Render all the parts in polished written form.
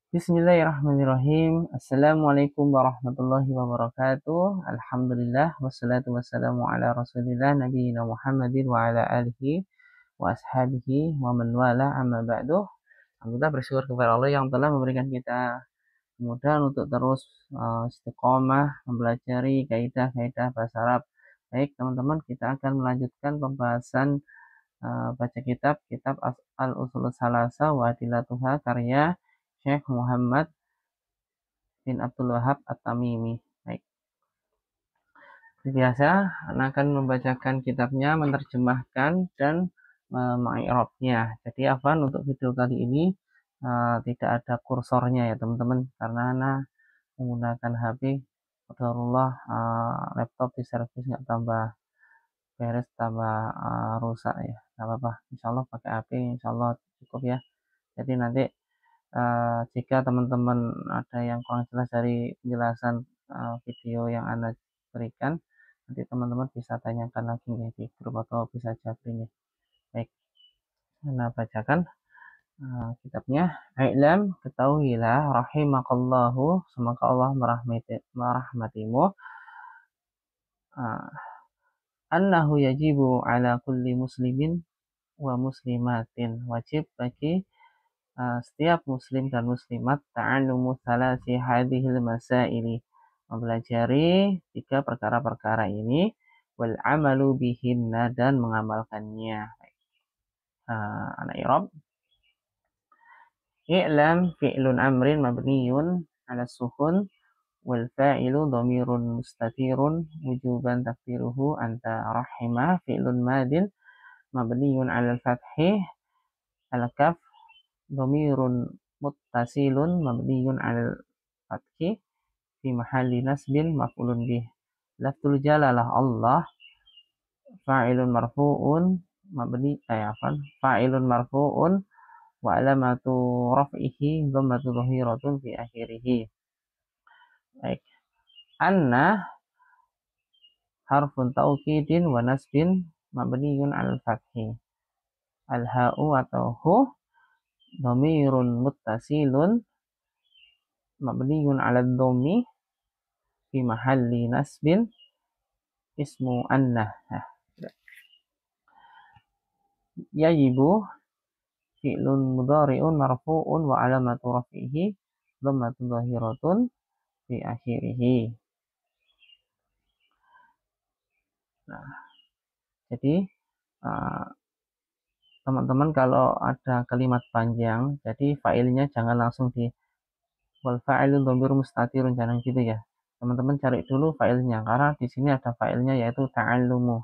Bismillahirrahmanirrahim. Assalamualaikum warahmatullahi wabarakatuh. Alhamdulillah wassalatu wassalamu ala Rasulillah nabiyina Muhammadin wa ala alihi wa ashabihi wa man wala amma ba'du. Alhamdulillah bersyukur kepada Allah yang telah memberikan kita kemudahan untuk terus istiqomah mempelajari kaidah-kaidah bahasa Arab. Baik, teman-teman, kita akan melanjutkan pembahasan baca kitab Al-Usul Salasa wa Adillatuha karya Syekh Muhammad bin Abdul Wahab At-Tamimi. Baik. Seperti biasa, Anda akan membacakan kitabnya, menerjemahkan dan mengi'rabnya. Jadi Afwan untuk video kali ini tidak ada kursornya ya teman-teman, karena Anda menggunakan HP. Qadarullah laptop di servis nggak tambah beres, tambah rusak ya. Nggak apa-apa, insya Allah pakai HP, insya Allah cukup ya. Jadi nanti jika teman-teman ada yang kurang jelas dari penjelasan video yang Anda berikan, nanti teman-teman bisa tanyakan lagi nih di grup atau bisa jawabin ya. Baik, Anda bacakan kitabnya. I'lam, ketahuilah, rahimakallahu, semoga Allah merahmatimu, annahu yajibu ala kulli muslimin wa muslimatin, wajib bagi setiap muslim dan muslimat ta'allumu thalasi hadhil masaili, mempelajari tiga perkara-perkara ini, wal amalu bihinna, dan mengamalkannya. Anak i'rab. I'lam fi'lun amrin mabniyun ala sukun, wal fa'ilu dhamirun mustatirun wujuban takdiruhu anta, rahimah fi'lun madin mabniyun ala fathi, al kaf dhamirun muttasilun mabniyun ala fathi fi mahalli nasbin maf'ulun bih. Lafzul jalalah Allah fa'ilun marfu'un fa'ilun marfu'un wa alamatu raf'ihi dhammatu dhahiratun fi akhirih. Baik. Anna harfun taukidin wa nasbin mabniyun al fathi. Al ha'u atau hu dhamirun muttasilun mabniyun ala dhammi fi mahalli nasbin ismu anna. Yajibu fi'lun mudhari'un marfu'un wa alamatu raf'ihi dhammatun dhahiratun fi akhirih. Nah, jadi teman-teman kalau ada kalimat panjang, jadi failnya jangan langsung di wal fa'ilun dhamir mustatirun, jangan gitu ya. Teman-teman cari dulu failnya, karena di sini ada failnya yaitu ta'allumu.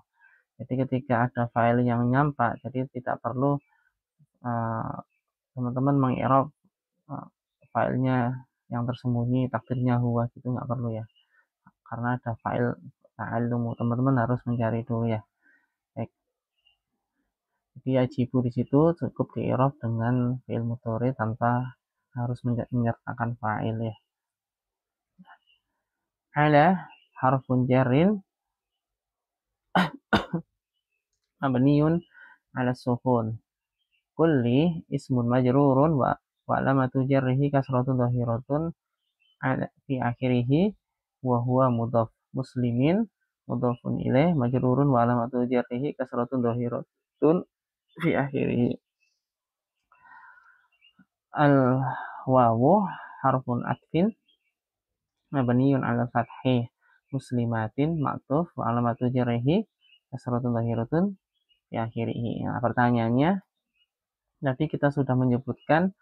Jadi ketika ada file yang nyampak, jadi tidak perlu teman-teman mengi'rab filenya yang tersembunyi takdirnya huwa, gitu nggak perlu ya, karena ada file ta'allumu, teman-teman harus mencari dulu ya. Baik. Jadi yajibu di situ cukup di-i'rab dengan fi'il mudhari tanpa harus menyertakan fa'il ya. Ala harfun jarrin mabniyun ala sukun, kulli ismun majrurun wa alamatu jarrihi kasratun dhahiratun fi akhirih wa huwa mudhaf, muslimin mudhafun ilaih majrurun wa alamatu jarrihi kasratun dhahiratun fi akhirih. Al wawu harfun atfin mabniyun ala fathi, muslimatin ma'tuf wa alamatu jarrihi kasratun dhahiratun fi akhirih. Nah, pertanyaannya, tadi kita sudah menyebutkan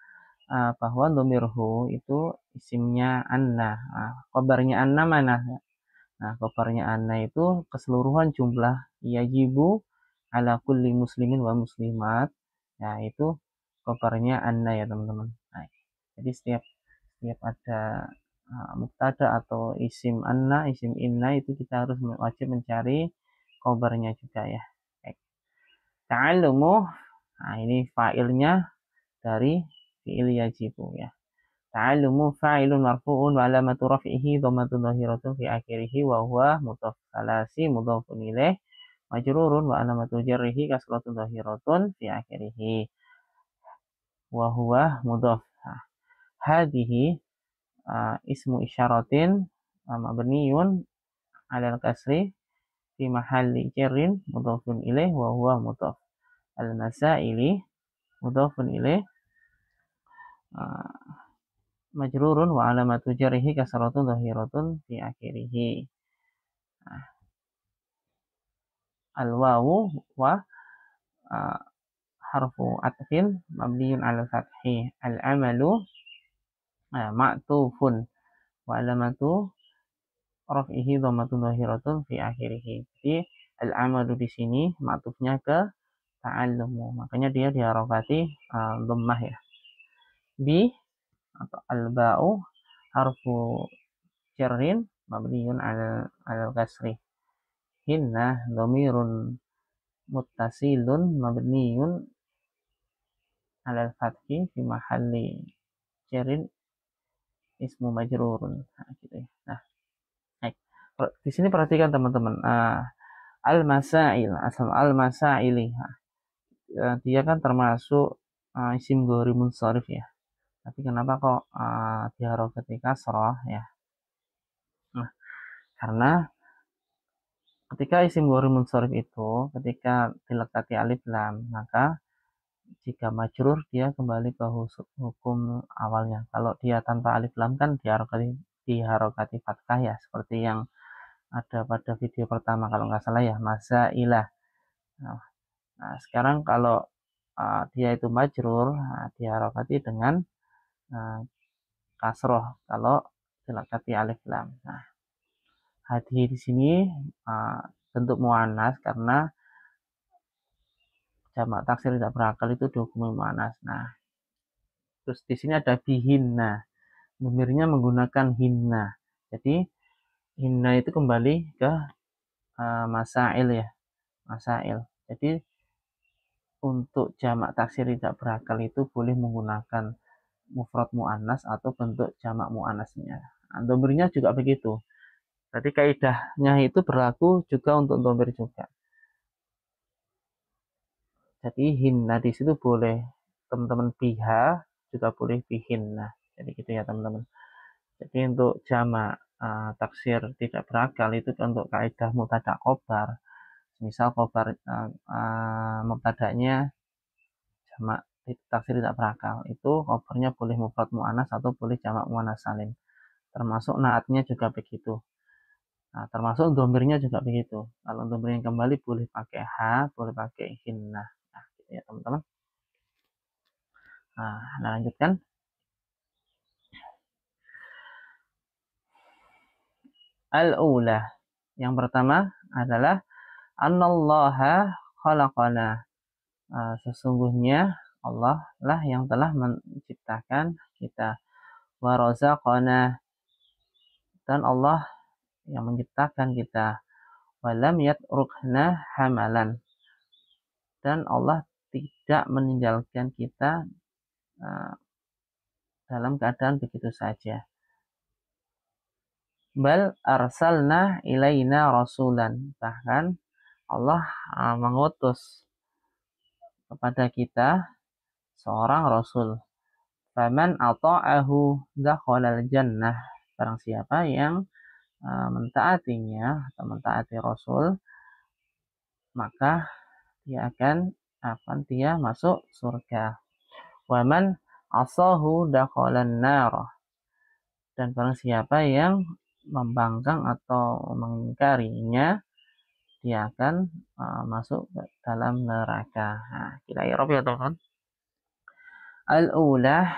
bahwa domirhu itu isimnya anna. Kabarnya anna mana? Nah, kabarnya anna itu keseluruhan jumlah yajibu ala kulli muslimin wa muslimat. Nah, itu kabarnya anna ya teman-teman. Nah, jadi setiap ada mubtada atau isim anna, isim inna, itu kita harus wajib mencari kabarnya juga ya. Ta'allumu, nah ini fa'ilnya dari fi'il yajibu ya. Ta'allumu fa'ilun marfu'un wa alamatu raf'ihi dhammatun dhahiratun fi akhirih wa huwa mudhaf, salasi mudhafun ilaih majrurun wa alamatu jarrihi kasratun dhahiratun fi akhirih wa huwa mudhaf. Hadihi ismu isyaratin mabniyun 'alal kasri fi mahalli jarrin mudhafun ilaih wa huwa mudhaf. Al-masaili mudhafun ilaih majrurun wa alamatu jarrihi kasratun dhahiratun fi akhirih. Al-wawu wa harfu atfin mabniyun 'alal fathi. Al-amalu ma'tufun wa alamatu raf'ihi dhammatun dhahiratun fi akhirih. Jadi al-amalu di sini ma'tufnya ke ta'allumu, makanya dia diharokati dhammah ya. Bi atau al-ba'u harfu jarrin mabniyun 'alal kasri. Hinna dhamirun muttasilun mabniyun 'alal fathi fi mahalli jarrin ismu majrurun. Nah, gitu ya. Nah, baik. Di sini perhatikan teman-teman. Al-masail, asal al-masaili. Dia kan termasuk isim ghairi munsharif ya. Tapi kenapa kok diharokati kasrah ya? Nah, karena ketika isim ghairi munsharif itu ketika dilekati alif lam, maka jika majrur dia kembali ke hukum awalnya. Kalau dia tanpa alif lam kan diharokati fathah ya, seperti yang ada pada video pertama kalau nggak salah ya, masailah. Nah, sekarang kalau dia itu majrur, diharokati dengan kasroh kalau dilekati alif lam. Nah, hadi di sini bentuk muannas karena jamak taksir tidak berakal itu dihukumi muannas. Nah, terus di sini ada bihinna. Dhamirnya menggunakan hinna. Jadi hinna itu kembali ke masail ya. Masail. Jadi untuk jamak taksir tidak berakal itu boleh menggunakan mufrad muannas atau bentuk jamak muannasnya. Nah, dhamirnya juga begitu. Jadi kaidahnya itu berlaku juga untuk dhamir juga. Jadi hinna di situ boleh teman-teman biha, juga boleh bihinna. Jadi gitu ya teman-teman. Jadi untuk jamak taksir tidak berakal itu untuk kaidah mubtada khobar. Misal khobar mubtadanya jamak taksir tidak berakal, itu khobarnya boleh mufrad muannas atau boleh jamak muannas salim. Termasuk naatnya juga begitu. Nah, termasuk dhamirnya juga begitu. Kalau dhamirnya kembali boleh pakai ha, boleh pakai hinna. Nah, gitu ya teman-teman. Nah, lanjutkan. Al-ula. Yang pertama adalah Anallaha khalaqana. Sesungguhnya Allah lah yang telah menciptakan kita. Wa razaqana. Dan Allah yang menciptakan kita. Walam yatrukna hamalan. Dan Allah tidak meninggalkan kita dalam keadaan begitu saja. Bal arsalna ilaina rasulan. Bahkan Allah mengutus kepada kita seorang rasul. Faman ata'ahu dakhalal jannah. Barang siapa yang mentaatinya atau mentaati rasul, maka dia masuk surga. Waman asahu dakhalan nar. Dan barang siapa yang membangkang atau mengingkarinya, dia akan masuk ke dalam neraka. Nah, kita i'rab ya teman-teman. Al-ula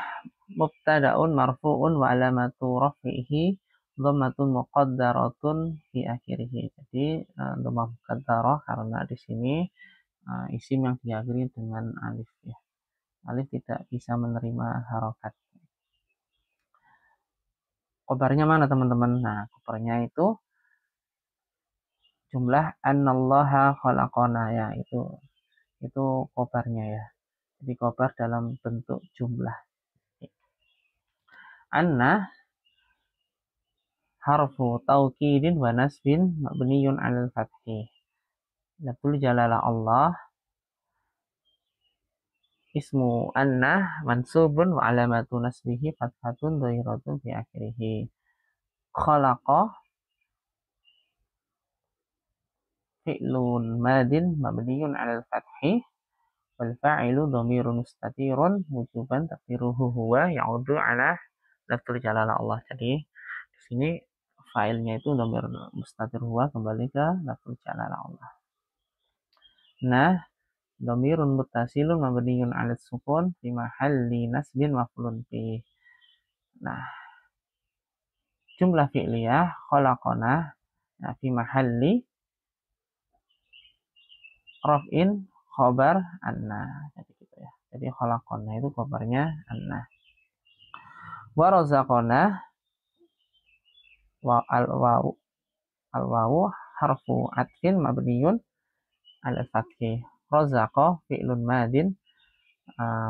mubtada'un marfu'un wa alamatu raf'ihi dhammatun muqaddaratun fi akhirih. Jadi dhammah muqaddarah karena di sini isim yang diakhiri dengan alif ya. Alif tidak bisa menerima harokat. Khobarnya mana teman-teman? Nah, khobarnya itu jumlah annallaha khalaqana ya, itu khobarnya ya. Jadi khobar dalam bentuk jumlah. Anna harfu taukidin wa nasbin mabniyun 'alal fathi. Lafzul jalalah Allah ismu anna mansubun wa alamatu nasbihi fathatun dhahiratun fi akhirih. Khalaqa fi'lun madin mabniyun 'alal fathi wal fa'ilu dhamirun mustatirun wujuban taqdiruhu huwa ya'udu 'ala lafzul jalalah Allah. Jadi di sini fa'ilnya itu dhamir mustatir huwa kembali ke lafzul jalalah Allah. Nah, dhamirun muttasilun mabniyun 'ala sukun fi mahalli nasbin maf'ulun bih. Nah, jumlah fi'liyah khalaqana fi mahalli raf'in khobar anna. Jadi gitu ya. Jadi khalaqana itu khobarnya anna. Wa razaqana wa al-wawu harfu atfin mabniyun ala fathi. Razaqa fi'lun madin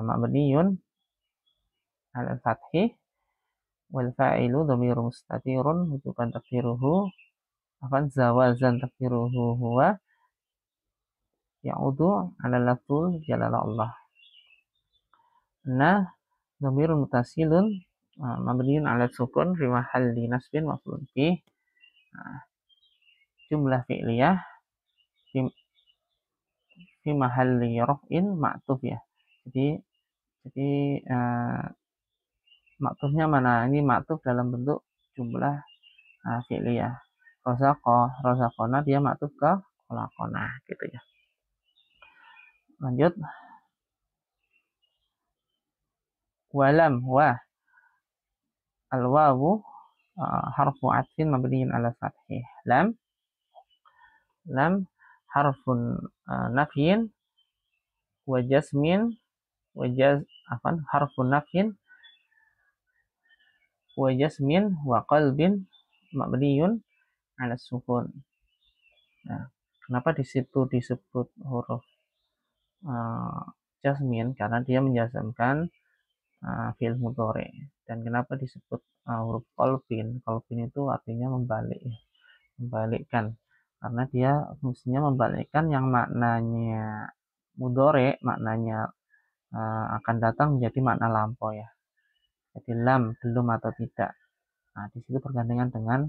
mabniyun ala fathi wal fa'ilu dhamiru mustatirun wujuban taqdiruhu afan zawazan taqdiruhu huwa ya'udu ala lafzul jalalah Allah. Nah, dhamirun mutasilun mabniyun ala sukun fi mahalli nasbin maf'ulun bih. Jumlah fi'liyah fi mahalli raf'in ma'tuf ya. Jadi maktufnya mana? Ini maktuf dalam bentuk jumlah fi'liyah. Razaqona dia maktuf ke khalaqona gitu ya. Lanjut. Walam wa al-wawu harfu atfin mabniin ala fathih. Lam harfun nafyin wa jasmin harfun nafyin wa jasmin wa qalbin mabniun ala sukun. Nah, kenapa di situ disebut huruf jasmin? Karena dia menjazmkan fi'il mudhari. Dan kenapa disebut huruf qalbin? Qalbin itu artinya membalikkan. Karena dia fungsinya membalikkan yang maknanya mudhari, maknanya akan datang menjadi makna lampau ya. Jadi lam belum atau tidak. Nah, di situ bergandengan dengan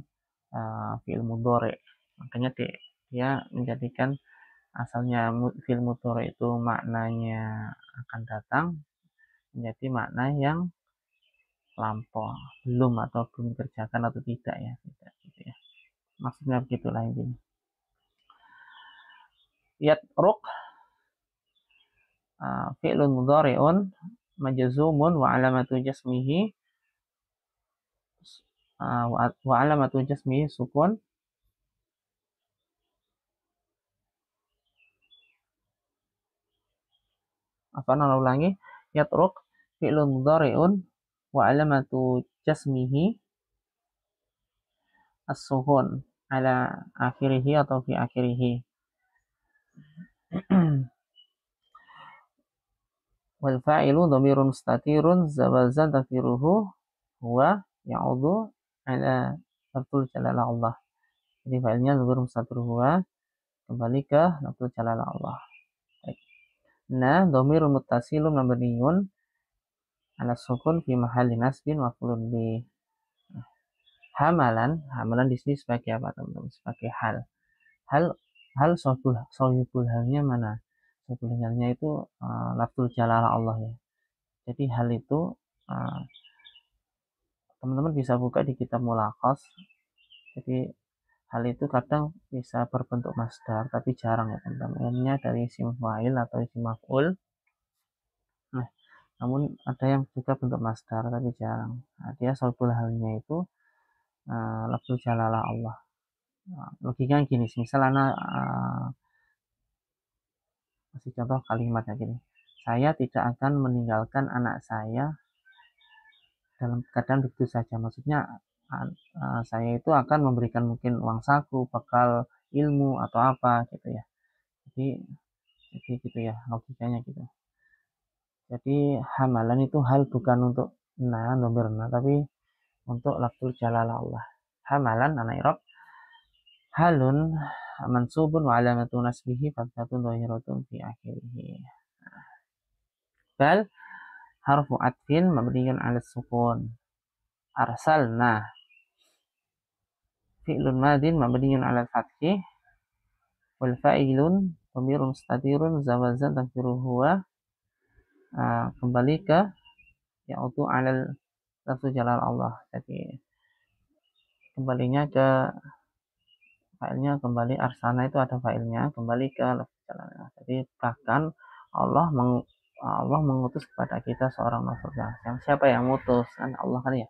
fi'il mudhari. Makanya dia menjadikan asalnya fi'il mudhari itu maknanya akan datang menjadi makna yang lampau, belum atau belum dikerjakan atau tidak ya, tidak gitu ya. Maksudnya begitulah intinya. Yatruk fi'lun mudhari'un majzumun wa alamatu jasmihi sukun. Ulangi. Yatruk fi'lun mudhari'un wa alamatu jasmihi as-sukun ala akhirihi atau fi akhirihi. Wal fa'ilu dhamirun mustatirun zawazan takdiruhu huwa ya'udhu ala lafzul jalalah Allah. Jadi fa'ilnya dhamir mustatir huwa kembali ke lafzul jalalah Allah. Nah, dhamirun muttasilun mabniyun ala sukun fi mahalli nasbin maf'ulun bih. Hamalan di sini sebagai apa teman-teman? Sebagai hal sahibul halnya mana? Sahibul halnya itu lafzul jalalah Allah ya. Jadi hal itu teman-teman bisa buka di kitab Mulaqas. Jadi hal itu kadang bisa berbentuk masdar tapi jarang ya teman-teman. Umumnya dari isim fa'il atau isim maf'ul. Nah, namun ada yang juga bentuk masdar tapi jarang. Nah, dia sahibul halnya itu lafzul jalalah Allah. Logikanya gini, misal kasih contoh kalimatnya gini. Saya tidak akan meninggalkan anak saya dalam keadaan begitu saja. Maksudnya saya itu akan memberikan mungkin uang saku, bekal ilmu atau apa gitu ya. Jadi gitu ya logikanya gitu. Jadi hamalan itu hal bukan untuk dhamir tapi untuk lafzul jalalah Allah. Hamalan anak i'rab halun mansubun wa alamatu nasbihi fathatun dhahiratun fi akhirih. bal harfu atfin mabniyun 'ala sukun. Arsalna fi'lun madin mabniyun 'ala fathi wal fa'ilun dhamirun mustatirun zawazan takdiruhu huwa. Kembali ke yaitu 'alal lafzu jalal Allah. Jadi kembalinya ke fa'ilnya, kembali arsalna itu ada fa'ilnya, kembali ke lafzu jalal Allah. Jadi bahkan Allah mengutus kepada kita seorang rasul. Siapa yang mengutus? Kan Allah kan ya.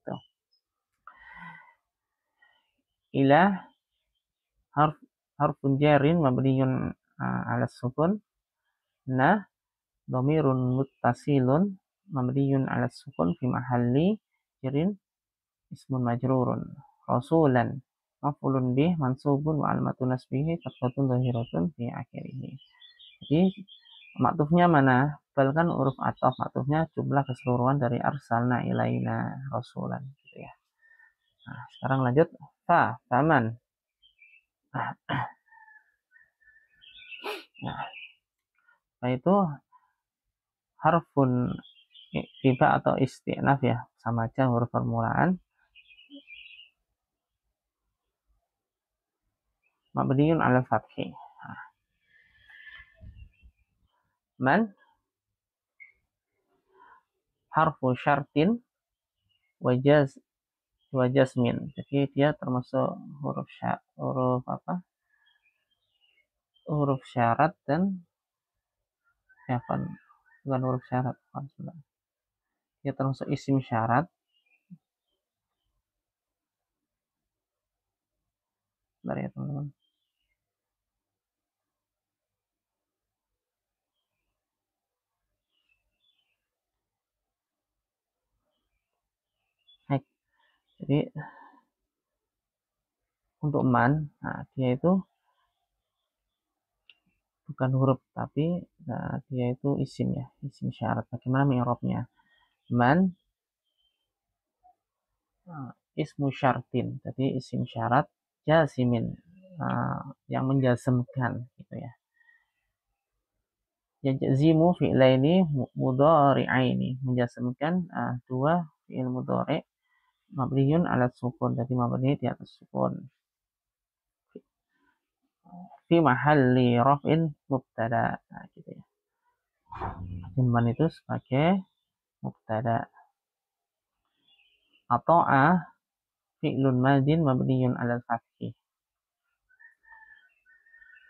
Tuh. Ila harfun jarin mabniyun 'ala sukun. Na dhamirun muttasilun mabniyun 'ala sukun fi mahalli jarin ismun majrurun. Rasulan maf'ulun bih mansubun wa alamatun nasbihi fathatun dhahiratun fi akhirih. Jadi maktufnya mana? Bal kan huruf ataf, maktufnya jumlah keseluruhan dari arsalna ilaina rasulan gitu ya. Nah, sekarang lanjut faman. Nah, itu harfun tiba atau isti'naf ya, sama aja huruf permulaan. Mabniyun 'ala fathi. Man harfu syartin wa jazmin. Jadi dia termasuk huruf apa? Huruf syarat dan bukan huruf syarat, dia termasuk isim syarat. Bentar ya teman-teman. Jadi untuk man, nah dia itu bukan huruf tapi dia itu isim ya, isim syarat. Bagaimana mi'rabnya? Man ismu syartin, jadi isim syarat jasimin, yang menjazmkan gitu ya. Yajzimu fi'laini mudhari'aini, menjazmkan dua fi'il mudhari' mabniyun 'ala sukun, jadi mabni di atas sukun. Fi mahalli raf'in mubtada, nah gitu ya. Man itu sebagai mubtada. Ata'a fi'lun madin mabniyun 'ala fathi.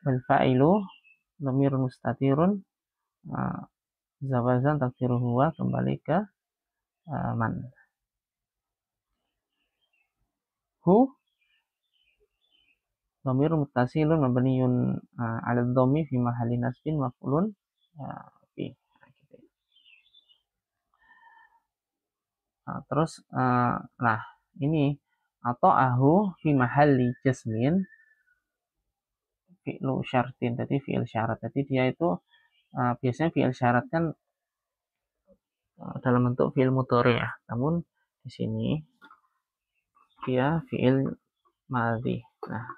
Wal fa'ilu dhamirun mustatirun zawazan takdiruhu huwa, kembali ke man. Hu dhamirun muttasilun mabniyun 'ala dhammi fi mahalli nasbin maf'ulun fi. Gitu. Terus nah ini atau ahu fi mahalli jasmin fi'lu syartin, jadi fi'il syarat. Jadi dia itu biasanya fi'il syarat kan dalam bentuk fi'il mudhari ya. Namun di sini dia fi'il madhi. Nah,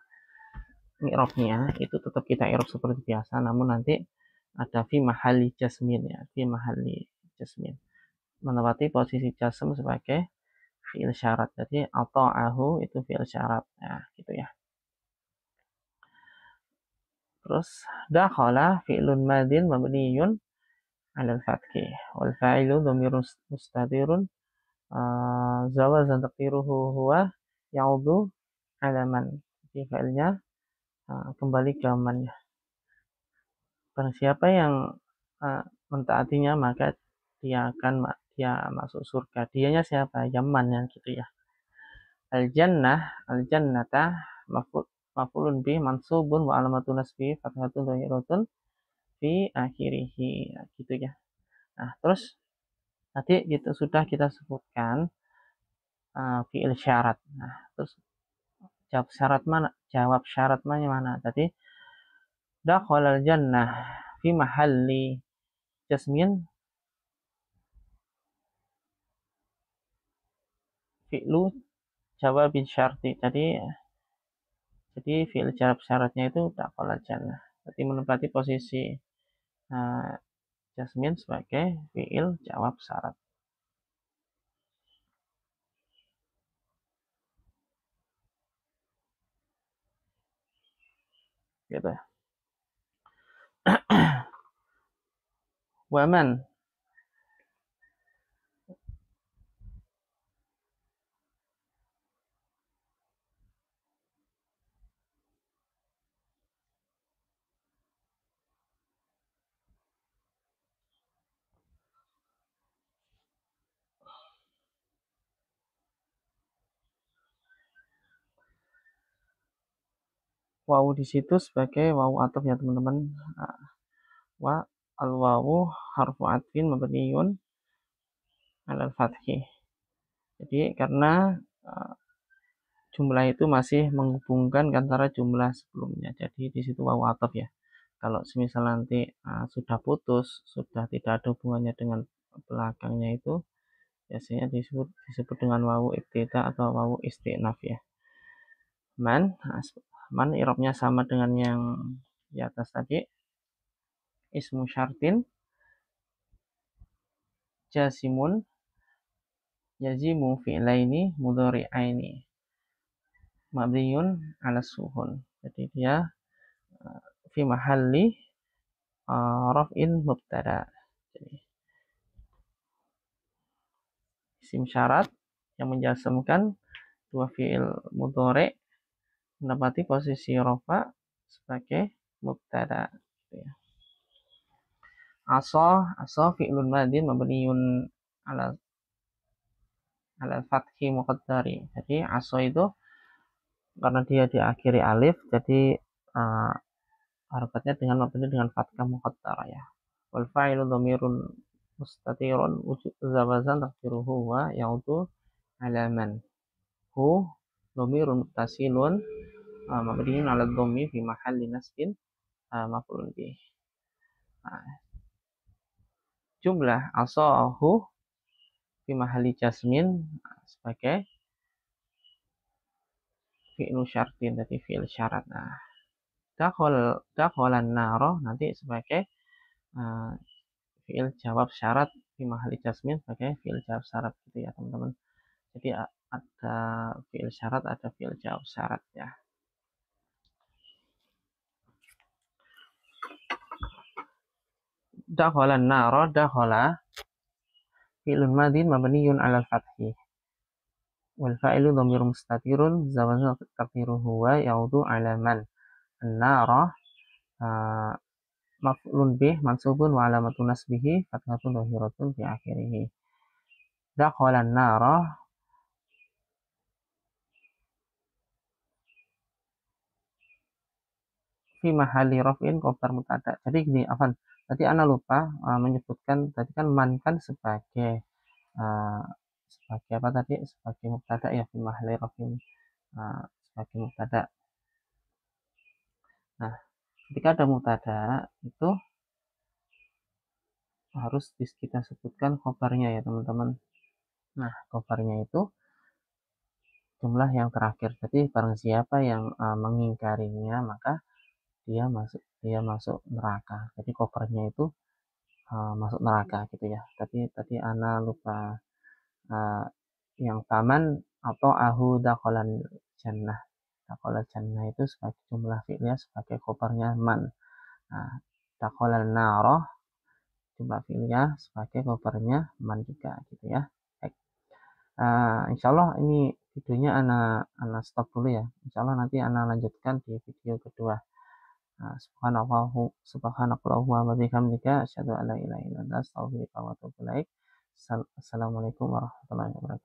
mi'rabnya itu tetap kita i'rab seperti biasa, namun nanti ada fi mahalli jasmin ya, fi mahalli jasmin. Menempati posisi jasm sebagai fi'il syarat. Jadi ata'ahu itu fi'il syarat. Nah, gitu ya. Terus dakhala fi'lun madin mabniyun 'ala al-fathi wal fa'ilu dhamirun mustatirun zawazan taqdiruhu huwa ya'udu 'ala man. Jadi fa'ilnya kembali ke man ya. Barang siapa yang mentaatinya maka dia masuk surga. Dianya siapa? Yaman ya gitu ya. Al-jannata maf'ulun bih mansubun wa alamatun nasbi fathatun dhahiratun fi akhirih, gitu ya. Nah, terus tadi sudah kita sebutkan fi'il syarat. Nah, terus jawab syarat mana? Jawab syarat mana? Tadi dakhalal jannah fi mahalli jasmin fi'lu jawabin syarti. Jadi fi'il jawab syaratnya itu dakhalal jannah. Jadi menempati posisi jazmin sebagai fiil jawab syarat. Gitu ya. Waman, wawu di situ sebagai wawu ataf ya teman-teman. Wa al wawu harfu atfin mabniun alal fathi. Jadi karena jumlah itu masih menghubungkan antara jumlah sebelumnya. Jadi di situ wawu ataf ya. Kalau semisal nanti sudah putus, sudah tidak ada hubungannya dengan belakangnya itu, biasanya disebut dengan wawu ibtida atau wawu istinaf ya. Man irobnya sama dengan yang di atas tadi. Ismu syartin jasimun yazimu fi'laini mudhari'aini mabniyun ala suhun. Jadi dia fi mahalli raf'in mubtada. Jadi isim syarat yang menjasamkan dua fi'il mudhari mendapati posisi rafa sebagai mubtada. Aso fi'lun madin mabniun ala fathi muqaddari. Jadi aso itu karena dia diakhiri alif, jadi harokatnya dengan fathah muqaddara ya. Wal fa'ilu dhamirun mustatirun wujud zawazan takdiruhu wa yaudu alaman. Hu dhamirun muttasilun mabniun ala dhammi fi mahalli nasbin maf'ulun bih. Jumlah asahu fi mahalli jasmin sebagai fi'lu syartin, jadi fi'il syarat. Nah, dakholan naro nanti sebagai fi'il jawab syarat fi mahalli jasmin sebagai fi'il jawab syarat gitu ya teman-teman. Jadi ada fi'il syarat, ada fi'il jawab syarat ya. Dakholan naro, dakhola fi'lun madin mabniyun ala fathi. Wal fa'ilu dhamir mustatirun zawazun taqdiruhu wa yaudu ala man. An-nara maf'ulun bih mansubun wa alamatun nasbihi fathatun dhahiratun fi akhirih. Dakhalan nara fi mahalli raf'in khabar mubtada. Jadi gini, Afan. Tadi ana lupa menyebutkan tadi kan man kan sebagai apa tadi? Sebagai mubtada ya fi mahalli raf'in sebagai mubtada. Nah, ketika ada mubtada itu harus kita sebutkan khabarnya ya teman-teman. Nah, khabarnya itu jumlah yang terakhir. Jadi barang siapa yang mengingkarinya maka dia masuk neraka. Jadi khabarnya itu masuk neraka gitu ya. Tadi ana lupa yang paman atau ahu dakholan jannah. Dakholan jannah itu sebagai jumlah fi'lnya sebagai khabarnya man. Nah, dakholan naro jumlah fi'lnya sebagai khabarnya man juga gitu ya. Baik. Insyaallah ini videonya ana stop dulu ya. Insyaallah nanti ana lanjutkan di video kedua. Subhanakallahumma wa bihamdika asyhadu an la ilaha illa anta astaghfiruka wa atubu ilaik. Assalamualaikum warahmatullahi wabarakatuh.